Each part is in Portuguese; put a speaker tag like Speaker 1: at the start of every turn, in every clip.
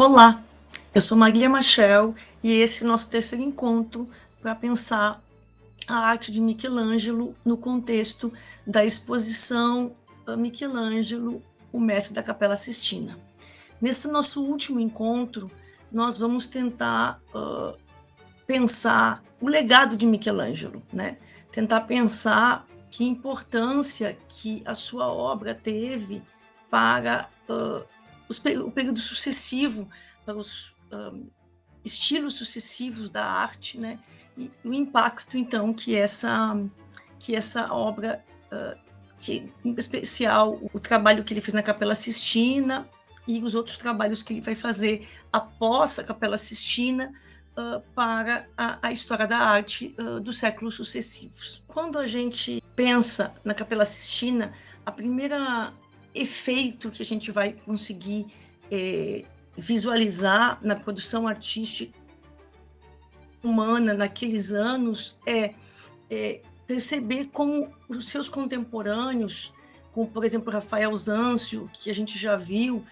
Speaker 1: Olá, eu sou Marília Machel e esse é o nosso terceiro encontro para pensar a arte de Michelangelo no contexto da exposição Michelangelo, o mestre da Capela Sistina. Nesse nosso último encontro, nós vamos tentar pensar o legado de Michelangelo, né? Tentar pensar que importância que a sua obra teve para o período sucessivo, para os estilos sucessivos da arte, né? E o impacto, então, que essa obra, que, em especial, o trabalho que ele fez na Capela Sistina e os outros trabalhos que ele vai fazer após a Capela Sistina, para a história da arte dos séculos sucessivos. Quando a gente pensa na Capela Sistina, a primeira efeito que a gente vai conseguir visualizar na produção artística humana naqueles anos é perceber como os seus contemporâneos, como, por exemplo, Rafael Zanzio, que a gente já viu,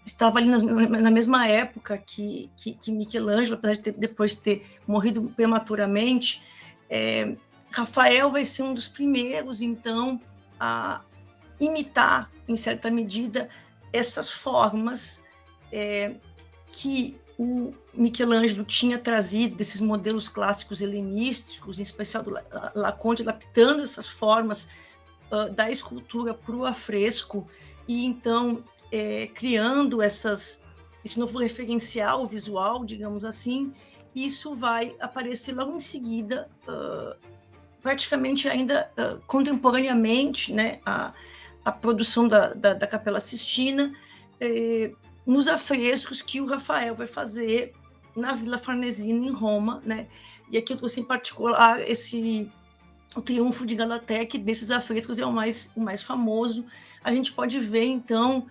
Speaker 1: estava ali na mesma época que Michelangelo, apesar de depois ter morrido prematuramente. Rafael vai ser um dos primeiros, então, a imitar, em certa medida, essas formas que o Michelangelo tinha trazido desses modelos clássicos helenísticos, em especial do Laconte, adaptando essas formas da escultura para o afresco, e então criando esse novo referencial visual, digamos assim. Isso vai aparecer logo em seguida, praticamente ainda contemporaneamente, né, a produção da Capela Sistina, nos afrescos que o Rafael vai fazer na Vila Farnesina, em Roma, né? E aqui eu trouxe em particular o Triunfo de Galatea, que desses afrescos é o mais famoso. A gente pode ver, então,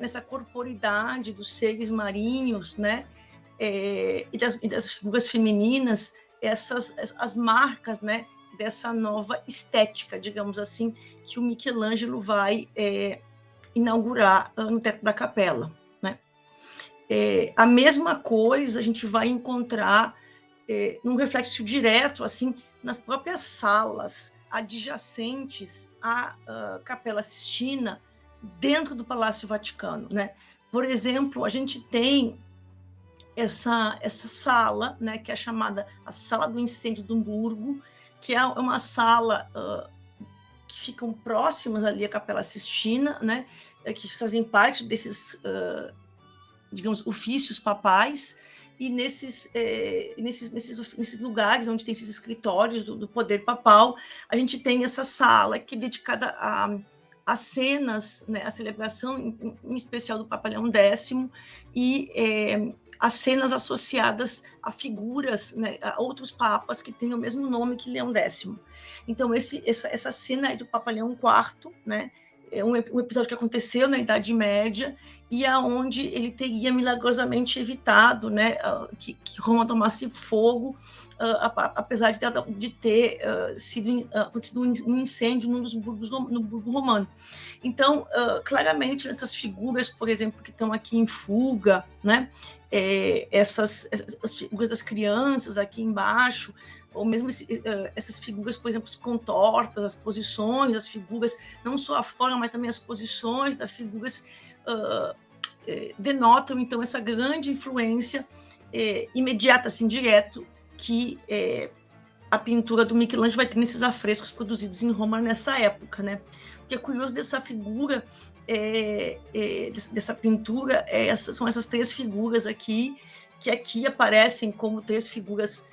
Speaker 1: nessa corporidade dos seres marinhos, né? E das figuras femininas, as marcas, né, dessa nova estética, digamos assim, que o Michelangelo vai inaugurar no teto da capela, né? A mesma coisa a gente vai encontrar num reflexo direto, assim, nas próprias salas adjacentes à Capela Sistina, dentro do Palácio Vaticano, né? Por exemplo, a gente tem essa sala, né, que é chamada a Sala do Incêndio do Hamburgo, que é uma sala que ficam próximas ali à Capela Sistina, né, que fazem parte desses, digamos, ofícios papais, e nesses lugares onde tem esses escritórios do poder papal, a gente tem essa sala que é dedicada a cenas, né, a celebração, em especial do Papa Leão X, e as cenas associadas a figuras, né, a outros papas que têm o mesmo nome que Leão X. Então, essa cena é do Papa Leão IV, né, é um episódio que aconteceu na Idade Média, e aonde ele teria milagrosamente evitado, né, que Roma tomasse fogo, apesar de ter sido acontecido um incêndio no burgo romano. Então, claramente, essas figuras, por exemplo, que estão aqui em fuga, né, essas figuras das crianças aqui embaixo, ou mesmo essas figuras, por exemplo, contortas, as posições, as figuras, não só a forma, mas também as posições das figuras, denotam, então, essa grande influência imediata, assim, direto, que a pintura do Michelangelo vai ter nesses afrescos produzidos em Roma nessa época, né? O que é curioso dessa figura, dessa pintura, são essas três figuras aqui, que aqui aparecem como três figuras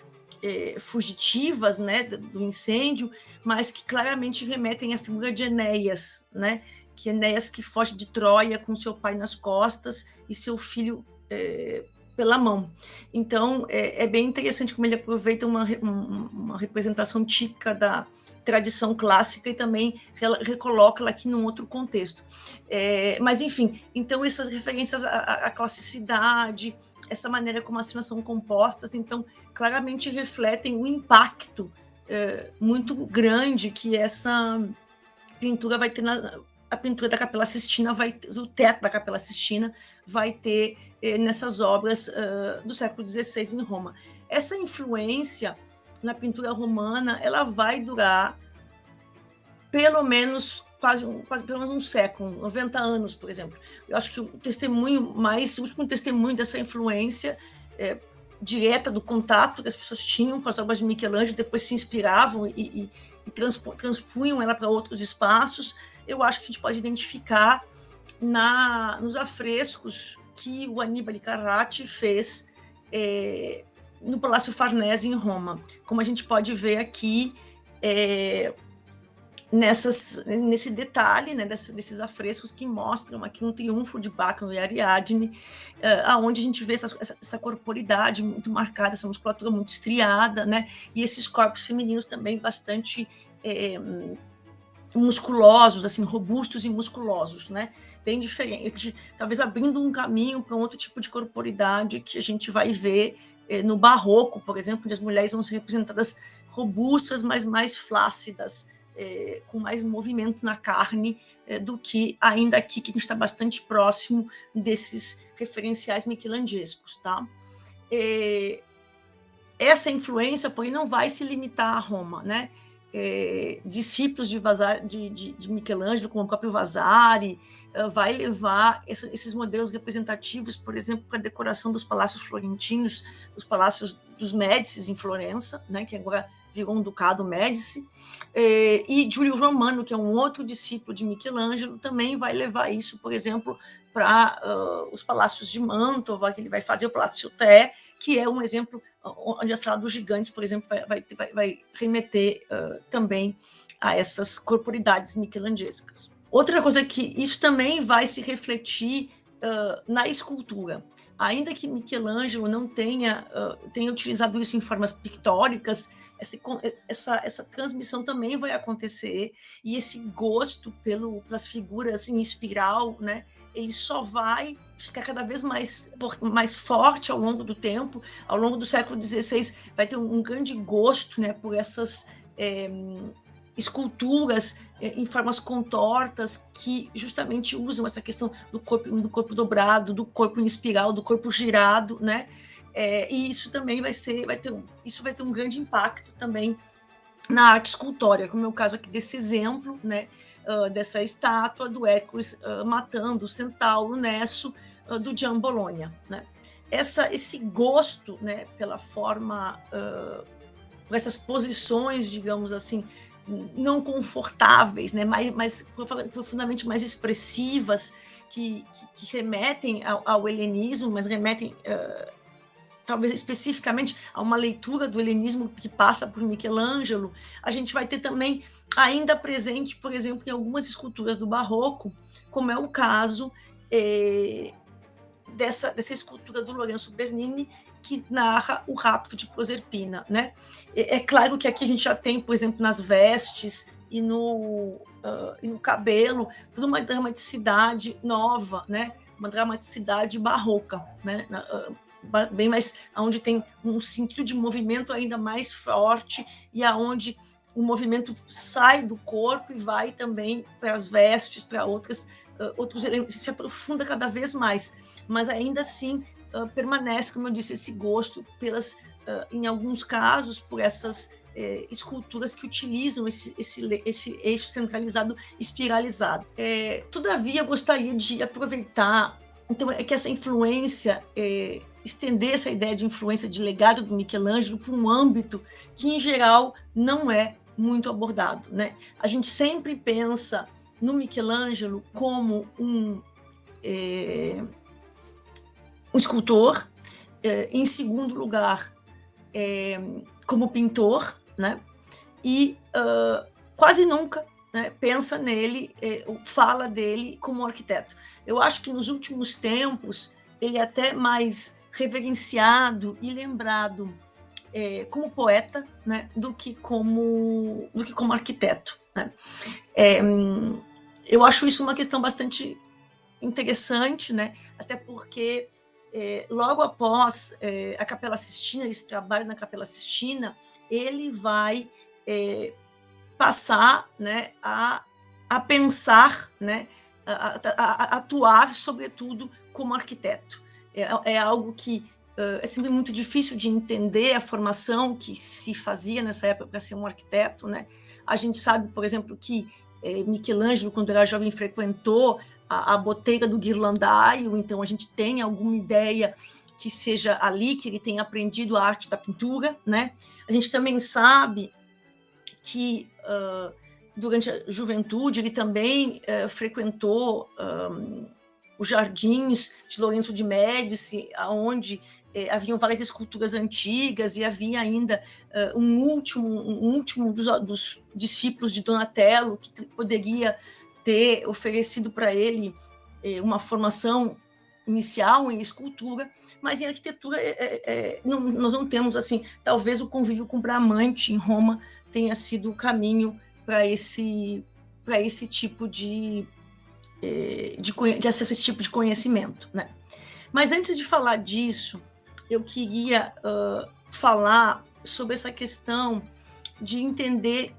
Speaker 1: fugitivas, né, do incêndio, mas que claramente remetem à figura de Enéas, né, que Enéas que foge de Troia com seu pai nas costas e seu filho pela mão. Então, é bem interessante como ele aproveita uma representação típica da tradição clássica e também recoloca ela aqui num outro contexto. Mas, enfim, então essas referências à classicidade, essa maneira como as cenas são compostas, então, claramente refletem o impacto muito grande que essa pintura vai ter a pintura da Capela Sistina o teto da Capela Sistina vai ter nessas obras do século XVI em Roma. Essa influência na pintura romana, ela vai durar pelo menos pelo menos um século, 90 anos, por exemplo. Eu acho que o último testemunho dessa influência direta do contato que as pessoas tinham com as obras de Michelangelo, depois se inspiravam e transpunham ela para outros espaços, eu acho que a gente pode identificar nos afrescos que o Annibale Carracci fez no Palácio Farnese, em Roma. Como a gente pode ver aqui, nesse detalhe, né, desses afrescos que mostram aqui um triunfo de Bacno e Ariadne, aonde a gente vê essa corporidade muito marcada, essa musculatura muito estriada, né, e esses corpos femininos também bastante musculosos, assim, robustos e musculosos, né, bem diferente, talvez abrindo um caminho para um outro tipo de corporidade que a gente vai ver no Barroco, por exemplo, onde as mulheres vão ser representadas robustas, mas mais flácidas, com mais movimento na carne do que ainda aqui, que a gente está bastante próximo desses referenciais michelangescos, tá? Essa influência, porém, não vai se limitar a Roma, né? Discípulos de Michelangelo, como o próprio Vasari, vai levar esses modelos representativos, por exemplo, para a decoração dos palácios florentinos, os palácios dos Médicis em Florença, né, que agora virou um ducado Médici, e Giulio Romano, que é um outro discípulo de Michelangelo, também vai levar isso, por exemplo, para os palácios de Mantova, que ele vai fazer o Palácio Té, que é um exemplo onde a Sala dos Gigantes, por exemplo, vai remeter também a essas corporidades michelangescas. Outra coisa que isso também vai se refletir na escultura. Ainda que Michelangelo não tenha utilizado isso em formas pictóricas, essa transmissão também vai acontecer, e esse gosto pelas figuras em espiral, né, ele só vai ficar cada vez mais forte ao longo do tempo. Ao longo do século XVI vai ter um grande gosto, né, por essas esculturas em formas contortas que justamente usam essa questão do corpo dobrado, do corpo em espiral, do corpo girado, né? E isso também vai ter um grande impacto também na arte escultórica, como é o caso aqui desse exemplo, né, dessa estátua do Hércules matando o centauro Nesso, do Gian Bologna, né? Esse gosto, né, pela forma, por essas posições, digamos assim, não confortáveis, né, mais profundamente mais expressivas, que remetem ao helenismo, mas remetem talvez especificamente a uma leitura do helenismo que passa por Michelangelo. A gente vai ter também ainda presente, por exemplo, em algumas esculturas do Barroco, como é o caso dessa escultura do Lorenzo Bernini, que narra o rapto de Proserpina, né? É claro que aqui a gente já tem, por exemplo, nas vestes e no cabelo, toda uma dramaticidade nova, né? Uma dramaticidade barroca, né? Bem mais, onde tem um sentido de movimento ainda mais forte, e aonde o movimento sai do corpo e vai também para as vestes, para outros elementos, se aprofunda cada vez mais, mas ainda assim permanece, como eu disse, esse gosto em alguns casos, por essas esculturas que utilizam esse eixo centralizado espiralizado. Todavia, eu gostaria de aproveitar, então, que essa influência, estender essa ideia de influência, de legado do Michelangelo para um âmbito que, em geral, não é muito abordado, né? A gente sempre pensa no Michelangelo como um escultor, em segundo lugar, como pintor, né? E quase nunca, né, pensa nele, fala dele como arquiteto. Eu acho que nos últimos tempos ele é até mais reverenciado e lembrado como poeta, né, do que como arquiteto, né? Eu acho isso uma questão bastante interessante, né? Até porque logo após a Capela Sistina, esse trabalho na Capela Sistina, ele vai passar, né, a a pensar, né, a atuar, sobretudo, como arquiteto. É algo que é sempre muito difícil de entender a formação que se fazia nessa época para ser um arquiteto, né? A gente sabe, por exemplo, que Michelangelo, quando era jovem, frequentou a boteira do Ghirlandaio, então a gente tem alguma ideia que seja ali que ele tenha aprendido a arte da pintura, né? A gente também sabe que durante a juventude ele também frequentou os jardins de Lourenço de Médici, onde haviam várias esculturas antigas e havia ainda um último dos discípulos de Donatello que poderia ter oferecido para ele uma formação inicial em escultura, mas em arquitetura nós não temos assim, talvez o convívio com Bramante em Roma tenha sido o caminho para esse tipo de acesso a esse tipo de conhecimento, né? Mas antes de falar disso, eu queria falar sobre essa questão de entender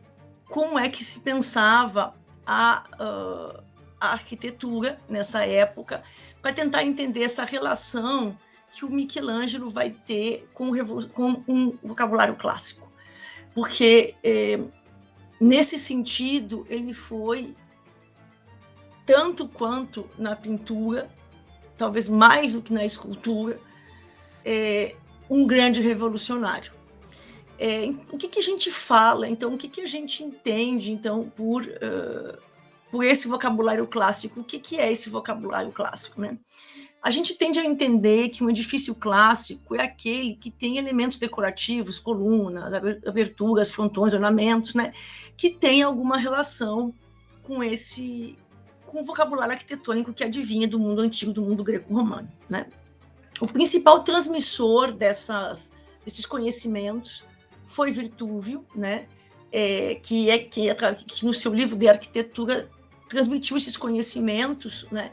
Speaker 1: como é que se pensava a arquitetura nessa época, para tentar entender essa relação que o Michelangelo vai ter com um vocabulário clássico. Porque, nesse sentido, ele foi, tanto quanto na pintura, talvez mais do que na escultura, um grande revolucionário. O que a gente fala, então, o que a gente entende, então, por esse vocabulário clássico? O que é esse vocabulário clássico, né? A gente tende a entender que um edifício clássico é aquele que tem elementos decorativos, colunas, aberturas, frontões, ornamentos, né, que tem alguma relação com o vocabulário arquitetônico que advinha do mundo antigo, do mundo greco-romano, né? O principal transmissor desses conhecimentos foi Virtúvio, né, que no seu livro de arquitetura transmitiu esses conhecimentos, né,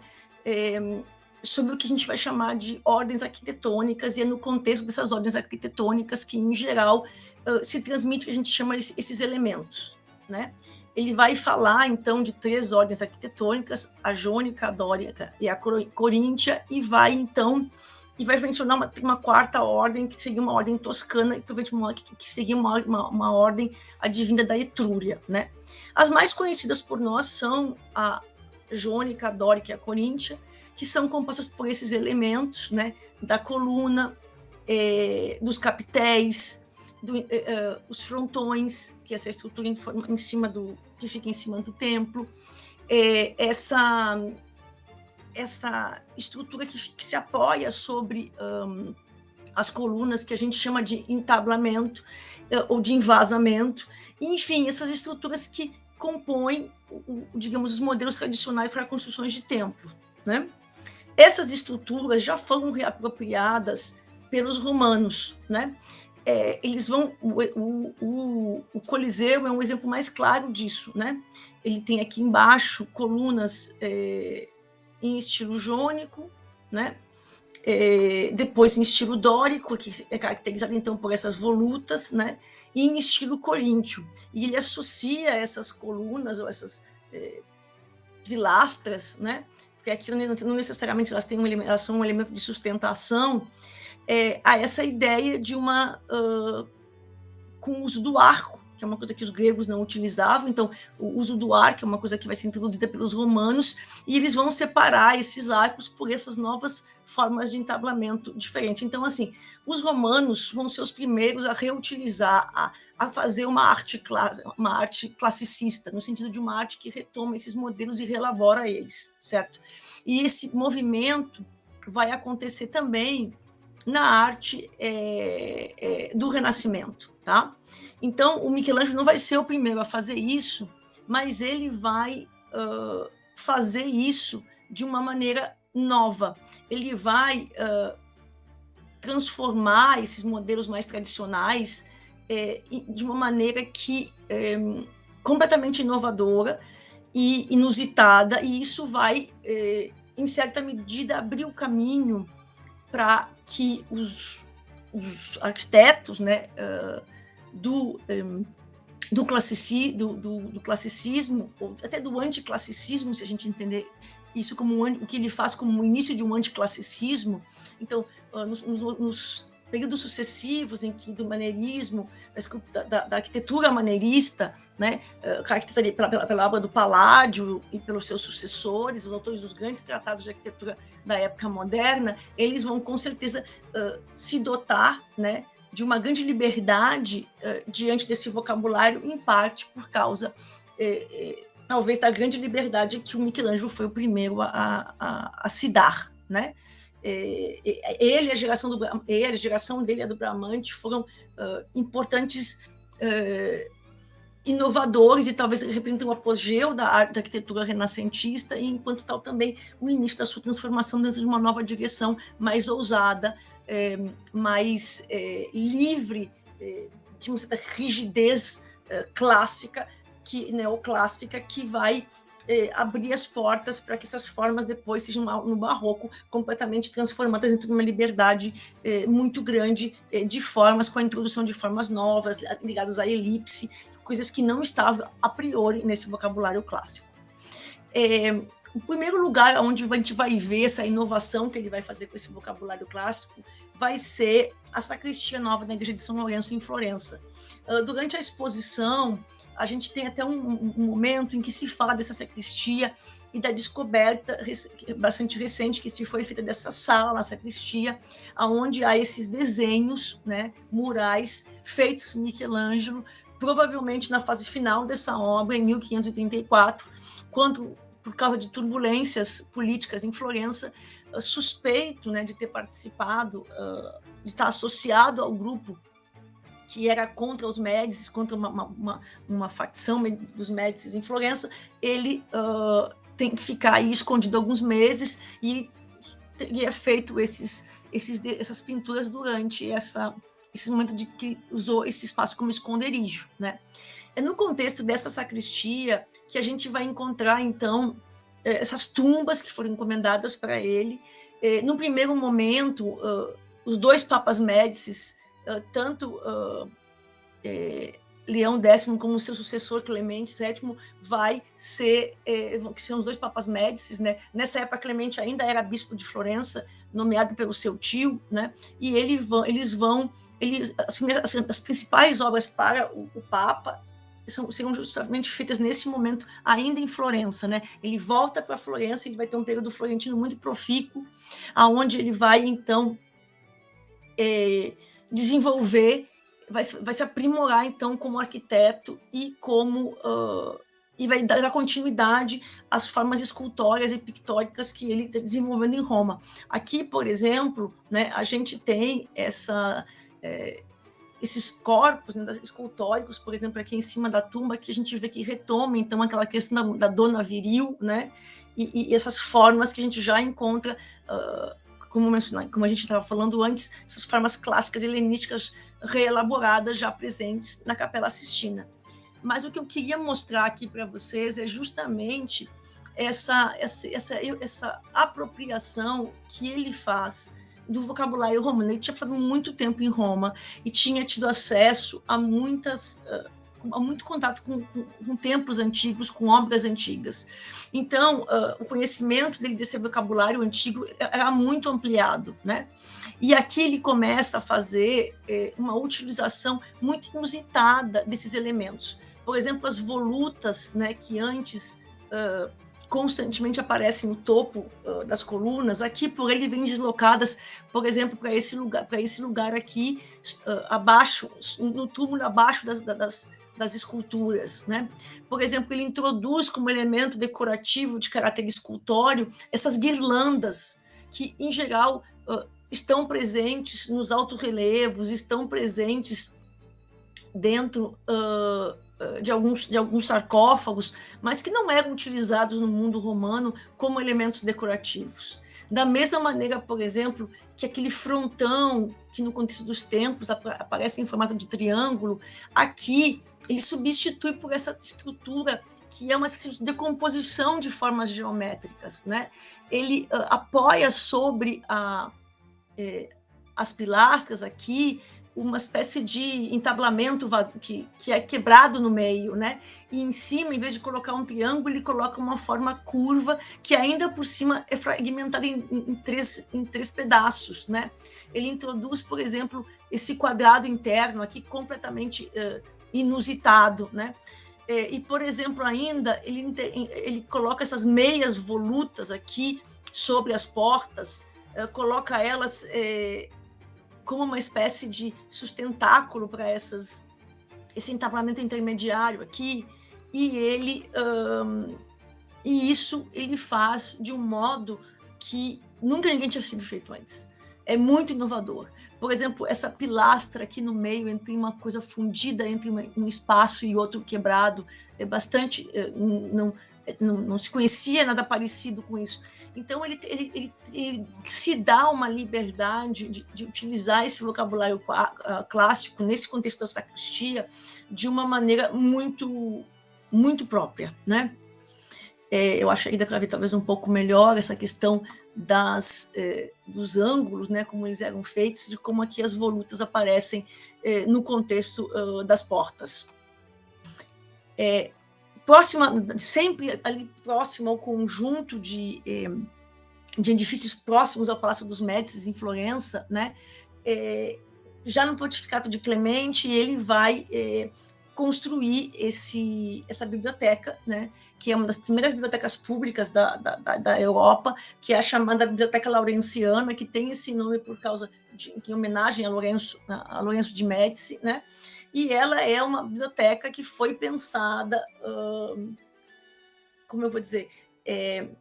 Speaker 1: sobre o que a gente vai chamar de ordens arquitetônicas, e é no contexto dessas ordens arquitetônicas que, em geral, se transmite o que a gente chama esses elementos, né? Ele vai falar, então, de 3 ordens arquitetônicas, a jônica, a dórica e a coríntia, e vai mencionar uma quarta ordem, que seria uma ordem toscana, que seria uma ordem advinda da Etrúria, né? As mais conhecidas por nós são a jônica, a dórica e a coríntia, que são compostas por esses elementos, né, da coluna, dos capitéis, os frontões, que é essa estrutura que fica em cima do templo, essa estrutura que se apoia sobre as colunas, que a gente chama de entablamento ou de envasamento, enfim, essas estruturas que compõem, digamos, os modelos tradicionais para construções de templo, né? Essas estruturas já foram reapropriadas pelos romanos, né? O Coliseu é um exemplo mais claro disso, né? Ele tem aqui embaixo colunas em estilo jônico, né? Depois em estilo dórico, que é caracterizado então por essas volutas, né? E em estilo coríntio. E ele associa essas colunas ou essas pilastras, né? Porque aqui não necessariamente elas são um elemento de sustentação, a essa ideia de com o uso do arco, que é uma coisa que os gregos não utilizavam. Então, o uso do arco é uma coisa que vai ser introduzida pelos romanos, e eles vão separar esses arcos por essas novas formas de entablamento diferente. Então, assim, os romanos vão ser os primeiros a reutilizar, a fazer uma arte classicista, no sentido de uma arte que retoma esses modelos e reelabora eles, certo? E esse movimento vai acontecer também na arte do Renascimento, tá? Então, o Michelangelo não vai ser o primeiro a fazer isso, mas ele vai fazer isso de uma maneira nova. Ele vai transformar esses modelos mais tradicionais de uma maneira que completamente inovadora e inusitada, e isso vai, em certa medida, abrir o caminho para que os arquitetos, né, do classicismo, ou até do anticlassicismo, se a gente entender isso como o que ele faz como o início de um anticlassicismo. Então, nos períodos sucessivos em que do maneirismo, da arquitetura maneirista, né, caracterizada pela obra do Palladio e pelos seus sucessores, os autores dos grandes tratados de arquitetura da época moderna, eles vão com certeza se dotar, né, de uma grande liberdade diante desse vocabulário, em parte por causa, talvez, da grande liberdade que o Michelangelo foi o primeiro a se dar, né? Ele, a geração dele, a do Bramante, foram importantes inovadores e talvez representem o apogeu da arquitetura renascentista e, enquanto tal, também o início da sua transformação dentro de uma nova direção mais ousada, mais livre de uma certa rigidez clássica, neoclássica, que vai abrir as portas para que essas formas depois sejam, no barroco, completamente transformadas dentro de uma liberdade muito grande de formas, com a introdução de formas novas, ligadas à elipse, coisas que não estavam a priori nesse vocabulário clássico. O primeiro lugar onde a gente vai ver essa inovação que ele vai fazer com esse vocabulário clássico vai ser a sacristia nova da igreja de São Lourenço, em Florença. Durante a exposição, a gente tem até um momento em que se fala dessa sacristia e da descoberta bastante recente que se foi feita dessa sala, a sacristia, onde há esses desenhos, né, murais feitos por Michelangelo, provavelmente na fase final dessa obra, em 1534, quando, por causa de turbulências políticas em Florença, suspeito, né, de ter participado, de estar associado ao grupo que era contra os Médicis, contra uma facção dos Médicis em Florença. Ele tem que ficar aí escondido alguns meses e teria feito essas pinturas durante esse momento de que usou esse espaço como esconderijo, né? É no contexto dessa sacristia que a gente vai encontrar, então, essas tumbas que foram encomendadas para ele. No primeiro momento, os dois papas Médicis, tanto Leão X como seu sucessor Clemente VII, que são os dois papas Médicis, né? Nessa época, Clemente ainda era bispo de Florença, nomeado pelo seu tio, né? E as principais obras para o Papa serão justamente feitas nesse momento, ainda em Florença, né? Ele volta para Florença, ele vai ter um período florentino muito profícuo, aonde ele vai, então, desenvolver, vai se aprimorar, então, como arquiteto e vai dar continuidade às formas escultóricas e pictóricas que ele está desenvolvendo em Roma. Aqui, por exemplo, né, a gente tem esses corpos, né, escultóricos, por exemplo, aqui em cima da tumba, que a gente vê que retoma, então, aquela questão da dona viril, né, e essas formas que a gente já encontra, como a gente estava falando antes, essas formas clássicas helenísticas reelaboradas, já presentes na Capela Sistina. Mas o que eu queria mostrar aqui para vocês é justamente essa apropriação que ele faz do vocabulário romano. Ele tinha passado muito tempo em Roma e tinha tido acesso a muito contato com tempos antigos, com obras antigas. Então, o conhecimento dele desse vocabulário antigo era muito ampliado, né? E aqui ele começa a fazer uma utilização muito inusitada desses elementos. Por exemplo, as volutas, né, que antes constantemente aparecem no topo das colunas, aqui por ele vêm deslocadas, por exemplo, para esse lugar aqui, abaixo, no túmulo abaixo das esculturas, né? Por exemplo, ele introduz como elemento decorativo de caráter escultório essas guirlandas que, em geral, estão presentes nos altorrelevos, estão presentes dentro de alguns sarcófagos, mas que não eram utilizados no mundo romano como elementos decorativos. Da mesma maneira, por exemplo, que aquele frontão, que no contexto dos templos aparece em formato de triângulo, aqui ele substitui por essa estrutura que é uma espécie de decomposição de formas geométricas, né? Ele apoia sobre as pilastras aqui uma espécie de entablamento que é quebrado no meio, né? E em cima, em vez de colocar um triângulo, ele coloca uma forma curva que ainda por cima é fragmentada em três pedaços, né? Ele introduz, por exemplo, esse quadrado interno aqui completamente inusitado, né? E, por exemplo, ainda ele coloca essas meias volutas aqui sobre as portas, coloca elas como uma espécie de sustentáculo para esse entablamento intermediário aqui, e isso ele faz de um modo que nunca ninguém tinha sido feito antes. É muito inovador. Por exemplo, essa pilastra aqui no meio, entre uma coisa fundida entre um espaço e outro quebrado, é bastante... Não se conhecia nada parecido com isso. Então, ele se dá uma liberdade de utilizar esse vocabulário clássico nesse contexto da sacristia de uma maneira muito, muito própria, né? Eu acho que ainda para ver talvez um pouco melhor essa questão dos ângulos, né, como eles eram feitos, de como aqui as volutas aparecem no contexto das portas. Sempre ali próximo ao conjunto de edifícios próximos ao Palácio dos Médicis, em Florença, né? Já no Pontificado de Clemente, ele vai construir essa biblioteca, né? Que é uma das primeiras bibliotecas públicas da Europa, que é a chamada Biblioteca Laurenciana, que tem esse nome em homenagem a Lourenço de Médici, né? E ela é uma biblioteca que foi pensada, como eu vou dizer,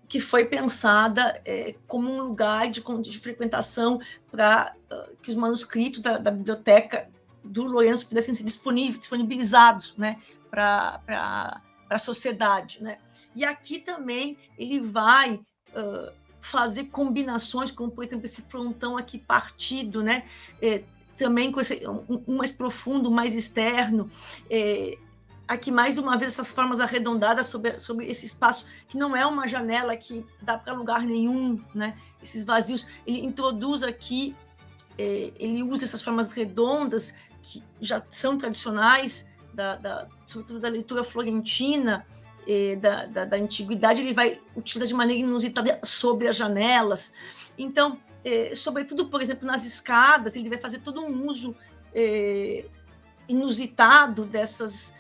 Speaker 1: que foi pensada como um lugar de frequentação para que os manuscritos da biblioteca do Lourenço pudessem ser disponibilizados, né, para a sociedade, né? E aqui também ele vai fazer combinações, como, por exemplo, esse frontão aqui partido, né? Também com um mais profundo, mais externo, aqui mais uma vez essas formas arredondadas sobre esse espaço, que não é uma janela que dá para lugar nenhum, né? Esses vazios, ele introduz aqui, ele usa essas formas redondas, que já são tradicionais, sobretudo da leitura florentina, da antiguidade, ele vai utilizar de maneira inusitada sobre as janelas. Então, sobretudo, por exemplo, nas escadas, ele vai fazer todo um uso inusitado dessas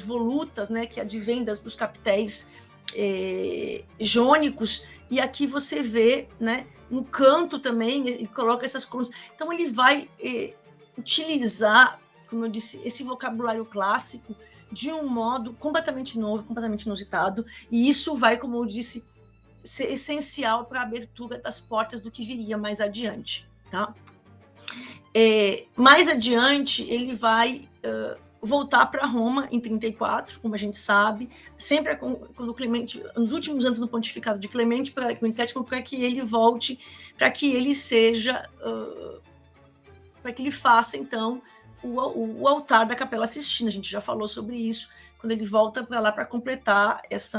Speaker 1: volutas, né, que advêm dos capitéis jônicos, e aqui você vê, né, no canto também, ele coloca essas colunas. Então, ele vai utilizar, como eu disse, esse vocabulário clássico de um modo completamente novo, completamente inusitado, e isso vai, como eu disse, ser essencial para a abertura das portas do que viria mais adiante, tá? Mais adiante, ele vai voltar para Roma em 34, como a gente sabe, sempre quando Clemente, nos últimos anos do pontificado de Clemente VII, para que ele volte, para que ele seja, para que ele faça, então, o altar da Capela Sistina. A gente já falou sobre isso, quando ele volta para lá para completar esse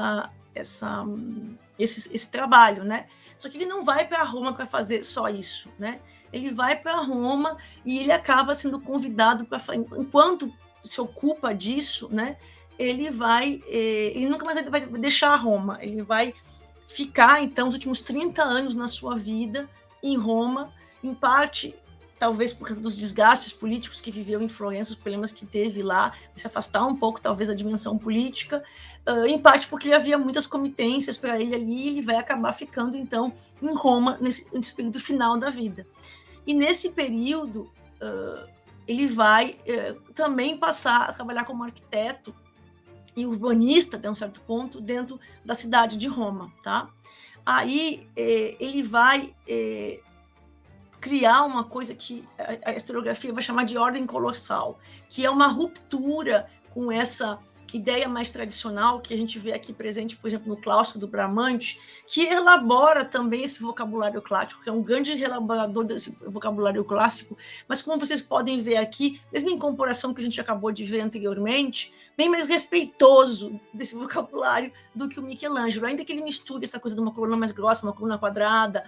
Speaker 1: trabalho, né? Só que ele não vai para Roma para fazer só isso, né? Ele vai para Roma e ele acaba sendo convidado para, enquanto se ocupa disso, né? Ele nunca mais vai deixar Roma, ele vai ficar, então, os últimos 30 anos na sua vida em Roma, em parte, talvez por causa dos desgastes políticos que viveu em Florença, os problemas que teve lá, se afastar um pouco, talvez, da dimensão política, em parte porque havia muitas comitências para ele ali, e ele vai acabar ficando, então, em Roma, nesse período final da vida. E nesse período, ele vai também passar a trabalhar como arquiteto e urbanista, até um certo ponto, dentro da cidade de Roma, tá? Aí ele vai criar uma coisa que a historiografia vai chamar de ordem colossal, que é uma ruptura com essa ideia mais tradicional que a gente vê aqui presente, por exemplo, no clássico do Bramante, que elabora também esse vocabulário clássico, que é um grande elaborador desse vocabulário clássico, mas como vocês podem ver aqui, mesmo em comparação com o que a gente acabou de ver anteriormente, bem mais respeitoso desse vocabulário do que o Michelangelo, ainda que ele misture essa coisa de uma coluna mais grossa, uma coluna quadrada,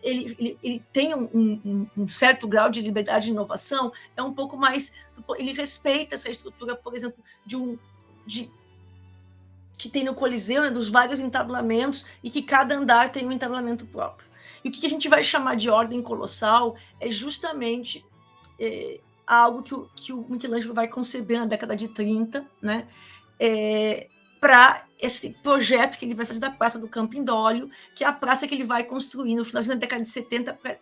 Speaker 1: ele tem um certo grau de liberdade de inovação, é um pouco mais, ele respeita essa estrutura, por exemplo, que tem no Coliseu, né, dos vários entablamentos, e que cada andar tem um entablamento próprio. E o que a gente vai chamar de ordem colossal é justamente algo que o Michelangelo vai conceber na década de 30, né, para esse projeto que ele vai fazer da Praça do Campidoglio, que é a praça que ele vai construir no final da década de 70 para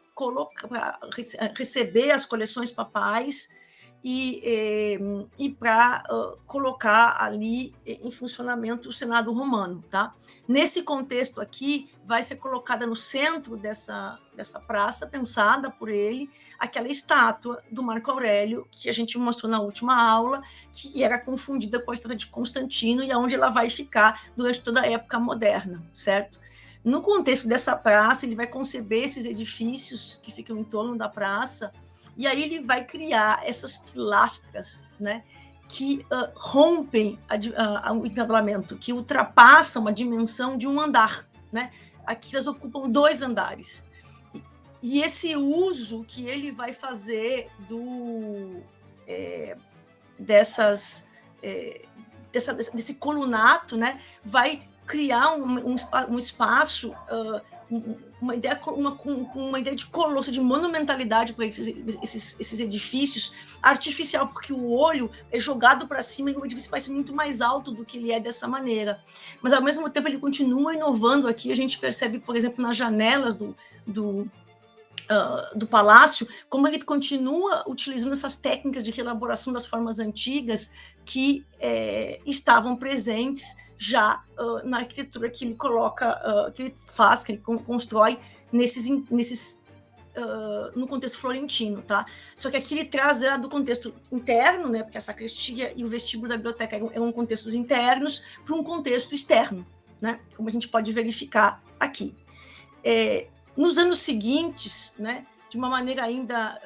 Speaker 1: receber as coleções papais e para colocar ali em funcionamento o Senado romano. Tá? Nesse contexto aqui, vai ser colocada no centro dessa praça, pensada por ele, aquela estátua do Marco Aurélio, que a gente mostrou na última aula, que era confundida com a estátua de Constantino, e aonde ela vai ficar durante toda a época moderna, certo? No contexto dessa praça, ele vai conceber esses edifícios que ficam em torno da praça, e aí ele vai criar essas pilastras, né, que rompem o entablamento, que ultrapassam a dimensão de um andar. Né? Aqui elas ocupam 2 andares. E esse uso que ele vai fazer desse colunato, né, vai criar um espaço, uma ideia de colosso, de monumentalidade para esses edifícios, artificial, porque o olho é jogado para cima e o edifício parece muito mais alto do que ele é dessa maneira. Mas, ao mesmo tempo, ele continua inovando aqui. A gente percebe, por exemplo, nas janelas do palácio, como ele continua utilizando essas técnicas de reelaboração das formas antigas que estavam presentes já na arquitetura que ele coloca, que ele faz, que ele constrói no contexto florentino, tá? Só que aqui ele traz ela do contexto interno, né? Porque a sacristia e o vestíbulo da biblioteca é um contexto internos para um contexto externo, né? Como a gente pode verificar aqui. Nos anos seguintes, né, de uma maneira ainda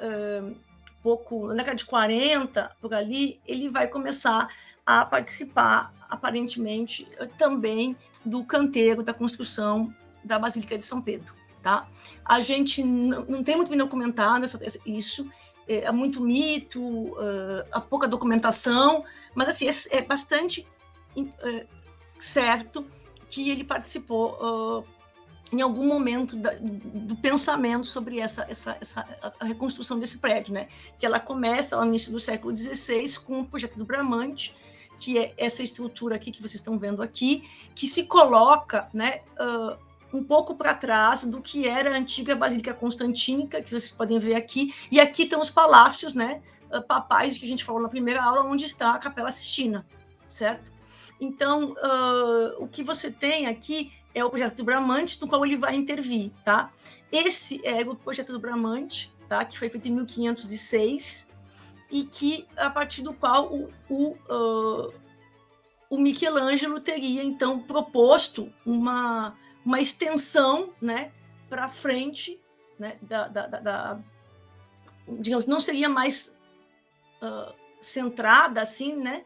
Speaker 1: na década de 40, por ali, ele vai começar a participar, aparentemente, também do canteiro da construção da Basílica de São Pedro. Tá? A gente não tem muito bem documentado isso, é muito mito, há pouca documentação, mas assim, é bastante certo que ele participou em algum momento do pensamento sobre a reconstrução desse prédio, né? Que ela começa lá no início do século XVI com o projeto do Bramante, que é essa estrutura aqui que vocês estão vendo aqui, que se coloca, né, um pouco para trás do que era a antiga Basílica Constantínica, que vocês podem ver aqui, e aqui estão os palácios, né, papais, que a gente falou na primeira aula, onde está a Capela Sistina, certo? Então, o que você tem aqui é o projeto do Bramante, no qual ele vai intervir, tá? Esse é o projeto do Bramante, tá? Que foi feito em 1506, e que, a partir do qual o Michelangelo teria, então, proposto uma extensão, né, para frente, né, digamos, não seria mais centrada, assim, né,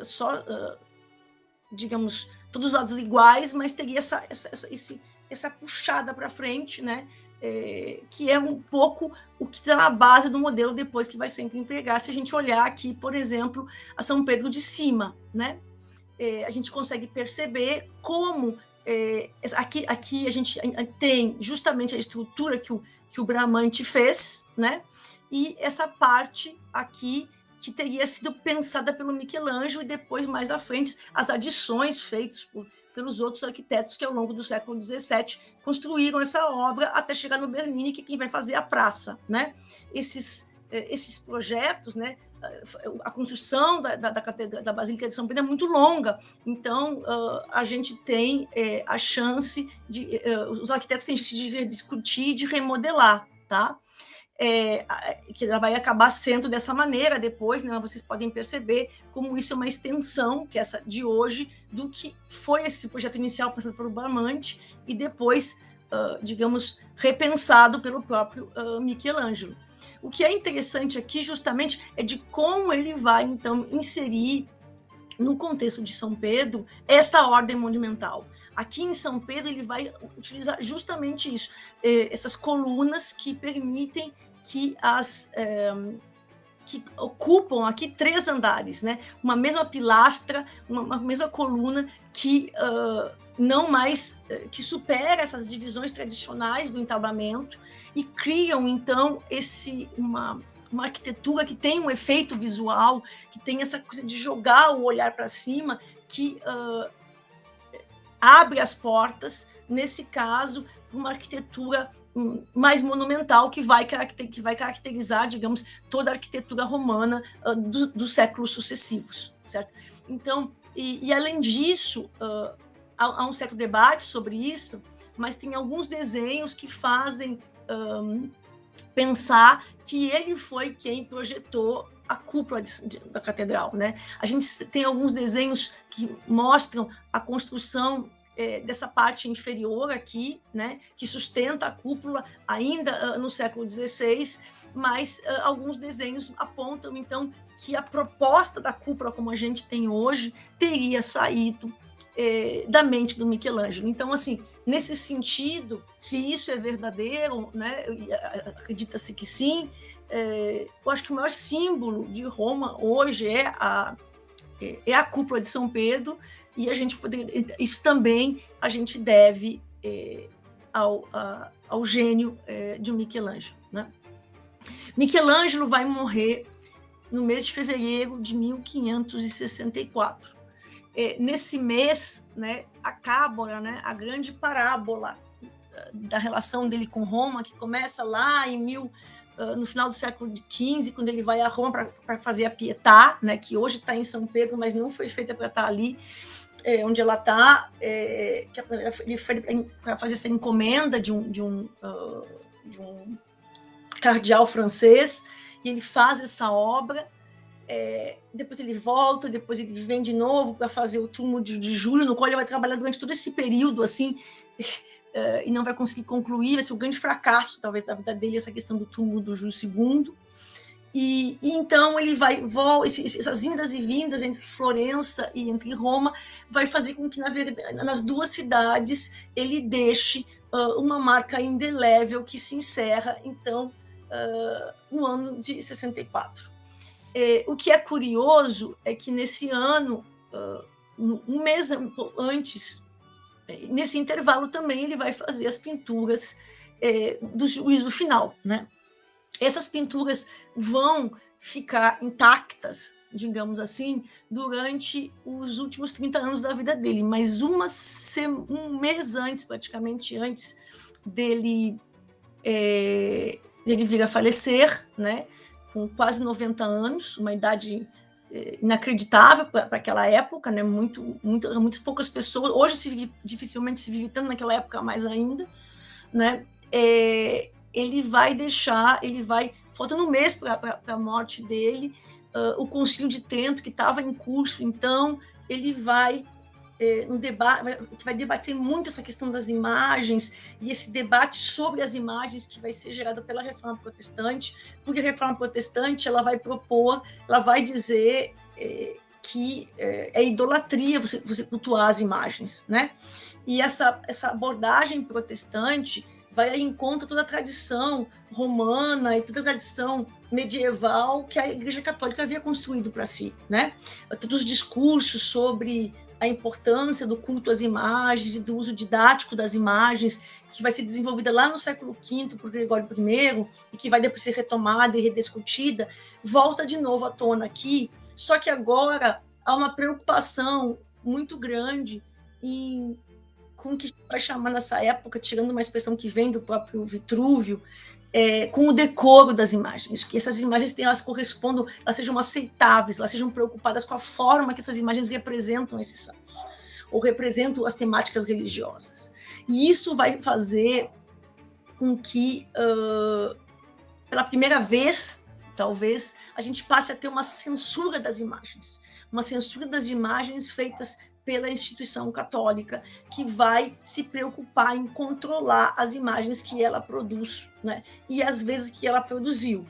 Speaker 1: só, digamos, todos os lados iguais, mas teria essa puxada para frente, né, que é um pouco o que está na base do modelo depois que vai sempre empregar. Se a gente olhar aqui, por exemplo, a São Pedro de cima, né, a gente consegue perceber como aqui a gente tem justamente a estrutura que o Bramante fez, né, e essa parte aqui que teria sido pensada pelo Michelangelo, e depois, mais à frente, as adições feitas pelos outros arquitetos que, ao longo do século XVII, construíram essa obra até chegar no Bernini, que é quem vai fazer a praça. Né? Esses projetos, né, a construção da Basílica de São Pedro é muito longa, então a gente tem a chance os arquitetos têm chance de discutir, de remodelar, tá? que ela vai acabar sendo dessa maneira depois, né? Vocês podem perceber como isso é uma extensão, que essa de hoje, do que foi esse projeto inicial passado pelo Bramante e depois, digamos, repensado pelo próprio Michelangelo. O que é interessante aqui, justamente, é de como ele vai, então, inserir no contexto de São Pedro essa ordem monumental. Aqui em São Pedro, ele vai utilizar justamente isso, essas colunas que permitem que que ocupam aqui 3 andares, né? Uma mesma pilastra, uma mesma coluna que não mais que supera essas divisões tradicionais do entablamento e criam então uma arquitetura que tem um efeito visual, que tem essa coisa de jogar o olhar para cima, que abre as portas, nesse caso, para uma arquitetura mais monumental que vai caracterizar, digamos, toda a arquitetura romana dos séculos sucessivos, certo? Então, e além disso, há um certo debate sobre isso, mas tem alguns desenhos que fazem pensar que ele foi quem projetou a cúpula da catedral, né? A gente tem alguns desenhos que mostram a construção dessa parte inferior aqui, né, que sustenta a cúpula ainda no século XVI, mas alguns desenhos apontam, então, que a proposta da cúpula, como a gente tem hoje, teria saído da mente do Michelangelo. Então, assim, nesse sentido, se isso é verdadeiro, né, acredita-se que sim, eu acho que o maior símbolo de Roma hoje é a cúpula de São Pedro, e isso também a gente deve ao gênio de Michelangelo, né? Michelangelo vai morrer no mês de fevereiro de 1564. Nesse mês, né, acaba, né, a grande parábola da relação dele com Roma, que começa lá no final do século XV, quando ele vai a Roma para fazer a Pietà, né, que hoje está em São Pedro, mas não foi feita para estar ali onde ela está, ele foi para fazer essa encomenda de um cardeal francês, e ele faz essa obra. Depois ele volta, depois ele vem de novo para fazer o túmulo de Júlio, no qual ele vai trabalhar durante todo esse período, assim, e não vai conseguir concluir, vai ser o grande fracasso, talvez, da vida dele, essa questão do túmulo do Júlio II. E então ele essas indas e vindas entre Florença e entre Roma vai fazer com que, na verdade, nas duas cidades ele deixe uma marca indelével que se encerra, então, no ano de 64. O que é curioso é que nesse ano, um mês antes, nesse intervalo também ele vai fazer as pinturas do juízo final, né? Essas pinturas vão ficar intactas, digamos assim, durante os últimos 30 anos da vida dele, mas um mês antes, praticamente antes dele vir a falecer, né, com quase 90 anos, uma idade inacreditável para aquela época, né, muitas poucas pessoas, hoje dificilmente se vive tanto, naquela época mais ainda, né, ele vai faltando um mês para a morte dele, o Concílio de Trento, que estava em curso, então ele vai debater muito essa questão das imagens e esse debate sobre as imagens que vai ser gerado pela Reforma Protestante, porque a Reforma Protestante ela vai dizer que é idolatria você cultuar as imagens, né? E essa abordagem protestante vai em conta toda a tradição romana e toda a tradição medieval que a Igreja Católica havia construído para si, né? Todos os discursos sobre a importância do culto às imagens e do uso didático das imagens, que vai ser desenvolvida lá no século V por Gregório I e que vai depois ser retomada e rediscutida, volta de novo à tona aqui, só que agora há uma preocupação muito grande com o que vai chamar nessa época, tirando uma expressão que vem do próprio Vitrúvio, com o decoro das imagens, que essas imagens elas correspondam, elas sejam aceitáveis, elas sejam preocupadas com a forma que essas imagens representam esses santos, ou representam as temáticas religiosas. E isso vai fazer com que pela primeira vez, talvez, a gente passe a ter uma censura das imagens feitas pela instituição católica, que vai se preocupar em controlar as imagens que ela produz, né? E às vezes que ela produziu.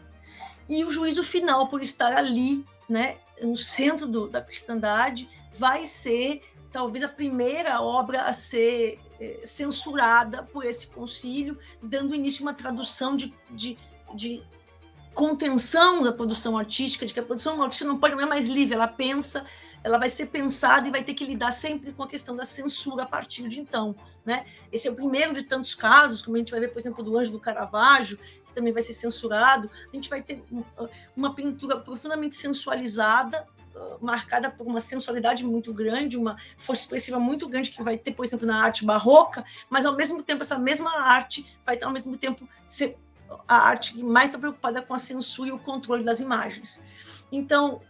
Speaker 1: E o juízo final, por estar ali, né, no centro da cristandade, vai ser talvez a primeira obra a ser censurada por esse concílio, dando início a uma tradução de contenção da produção artística, de que a produção artística não é mais livre, ela vai ser pensada e vai ter que lidar sempre com a questão da censura a partir de então, né? Esse é o primeiro de tantos casos, como a gente vai ver, por exemplo, do Anjo do Caravaggio, que também vai ser censurado. A gente vai ter uma pintura profundamente sensualizada, marcada por uma sensualidade muito grande, uma força expressiva muito grande que vai ter, por exemplo, na arte barroca, mas ao mesmo tempo essa mesma arte vai ter ao mesmo tempo ser a arte que mais está preocupada com a censura e o controle das imagens. Então,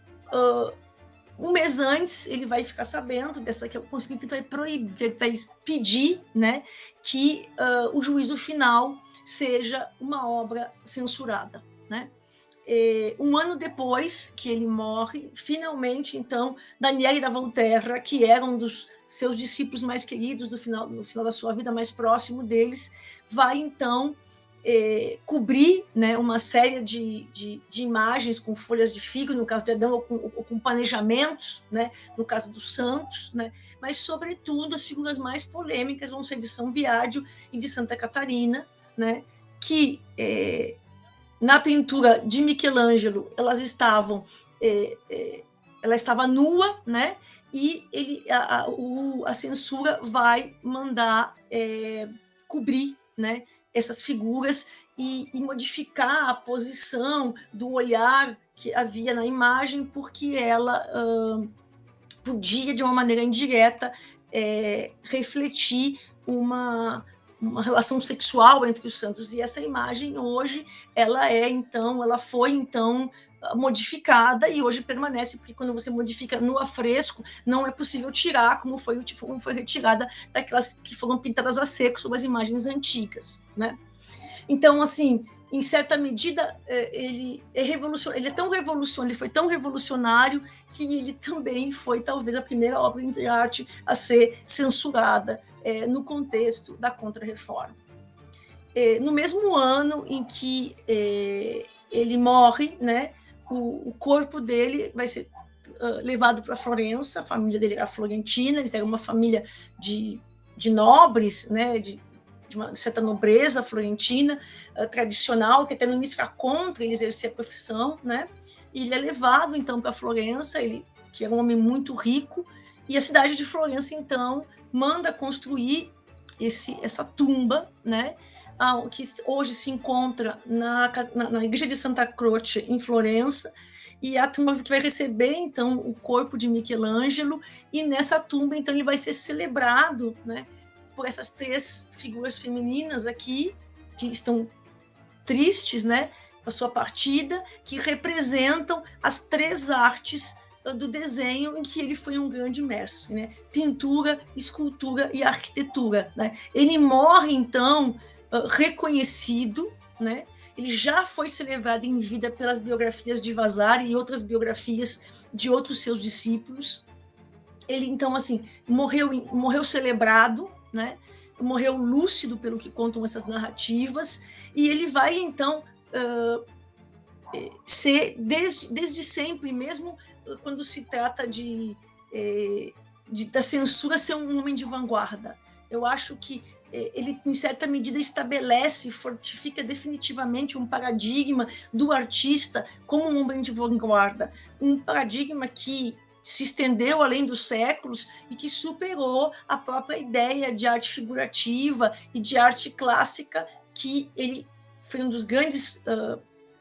Speaker 1: um mês antes, ele vai ficar sabendo dessa que é o concílio que vai proibir, vai pedir, né, que o juízo final seja uma obra censurada, né? Um ano depois que ele morre, finalmente, então, Daniele da Volterra, que era um dos seus discípulos mais queridos no final da sua vida, mais próximo deles, vai, então, cobrir, né, uma série de imagens com folhas de figo, no caso de Adão, ou com planejamentos, né, no caso dos santos, né, mas, sobretudo, as figuras mais polêmicas vão ser de São Viádio e de Santa Catarina, né, que na pintura de Michelangelo ela estava nua, né, e a censura vai mandar cobrir, né, essas figuras e modificar a posição do olhar que havia na imagem, porque ela podia, de uma maneira indireta, refletir uma relação sexual entre os santos. E essa imagem hoje ela foi então modificada e hoje permanece, porque quando você modifica no afresco, não é possível tirar, como foi retirada daquelas que foram pintadas a seco sobre as imagens antigas, né? Então, assim, em certa medida, ele foi tão revolucionário que ele também foi, talvez, a primeira obra de arte a ser censurada no contexto da Contra-Reforma. No mesmo ano em que ele morre, né, o corpo dele vai ser levado para Florença. A família dele era florentina, eles eram uma família de nobres, né, de uma certa nobreza florentina, tradicional, que até no início era contra ele exercer a profissão, né? E ele é levado, então, para Florença, ele, que era um homem muito rico, e a cidade de Florença, então, manda construir essa tumba, né? Que hoje se encontra na igreja de Santa Croce, em Florença, e a tumba que vai receber, então, o corpo de Michelangelo, e nessa tumba, então, ele vai ser celebrado, né, por essas 3 figuras femininas aqui, que estão tristes, né, com a sua partida, que representam as 3 artes do desenho em que ele foi um grande mestre, né? Pintura, escultura e arquitetura, né? Ele morre, então, reconhecido, né? Ele já foi celebrado em vida pelas biografias de Vasari e outras biografias de outros seus discípulos. Ele, então, assim, morreu celebrado, né? Morreu lúcido, pelo que contam essas narrativas, e ele vai, então, ser, desde sempre, mesmo quando se trata da censura, ser um homem de vanguarda. Eu acho que ele, em certa medida, estabelece, fortifica definitivamente um paradigma do artista como um homem de vanguarda, um paradigma que se estendeu além dos séculos e que superou a própria ideia de arte figurativa e de arte clássica, que ele foi um dos grandes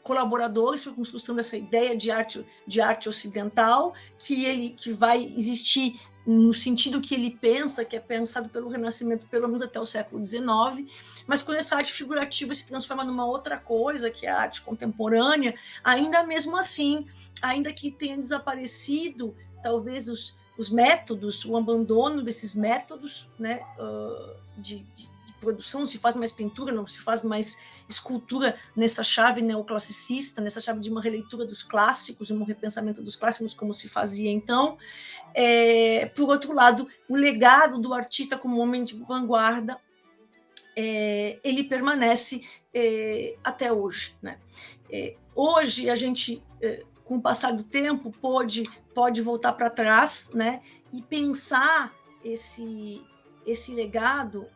Speaker 1: colaboradores para a construção dessa ideia de arte ocidental, que vai existir no sentido que ele pensa, que é pensado pelo Renascimento, pelo menos até o século XIX, mas quando essa arte figurativa se transforma numa outra coisa, que é a arte contemporânea, ainda mesmo assim, ainda que tenha desaparecido, talvez, os métodos, o abandono desses métodos, né, de produção, não se faz mais pintura, não se faz mais escultura nessa chave neoclassicista, nessa chave de uma releitura dos clássicos, um repensamento dos clássicos, como se fazia então. Por outro lado, o legado do artista como homem de vanguarda, ele permanece até hoje, né? Hoje, a gente, com o passar do tempo, pode voltar para trás, né, e pensar esse legado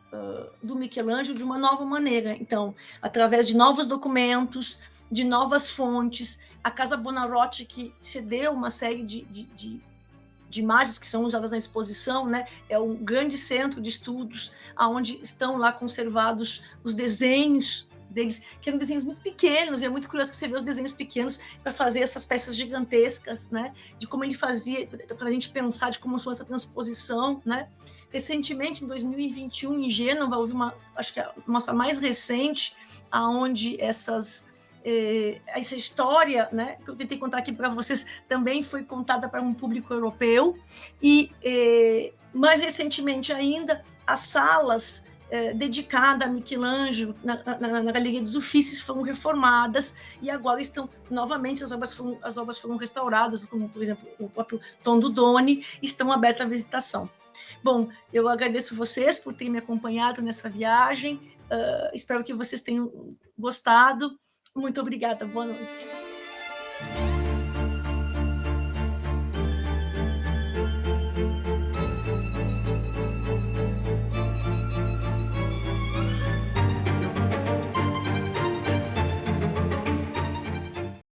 Speaker 1: do Michelangelo de uma nova maneira. Então, através de novos documentos, de novas fontes, a Casa Buonarroti, que cedeu uma série de imagens que são usadas na exposição, né? É um grande centro de estudos onde estão lá conservados os desenhos deles, que eram desenhos muito pequenos, e é muito curioso que você vê os desenhos pequenos para fazer essas peças gigantescas, né? De como ele fazia, para a gente pensar de como foi essa transposição, né? Recentemente, em 2021, em Gênova, houve acho que uma mais recente, aonde essa história, né, que eu tentei contar aqui para vocês, também foi contada para um público europeu, e mais recentemente ainda, as salas dedicadas a Michelangelo na Galeria dos Uffizi foram reformadas, e agora estão novamente, as obras foram restauradas, como por exemplo o próprio Tondo Doni, estão abertas à visitação. Bom, eu agradeço vocês por terem me acompanhado nessa viagem, espero que vocês tenham gostado. Muito obrigada, boa noite.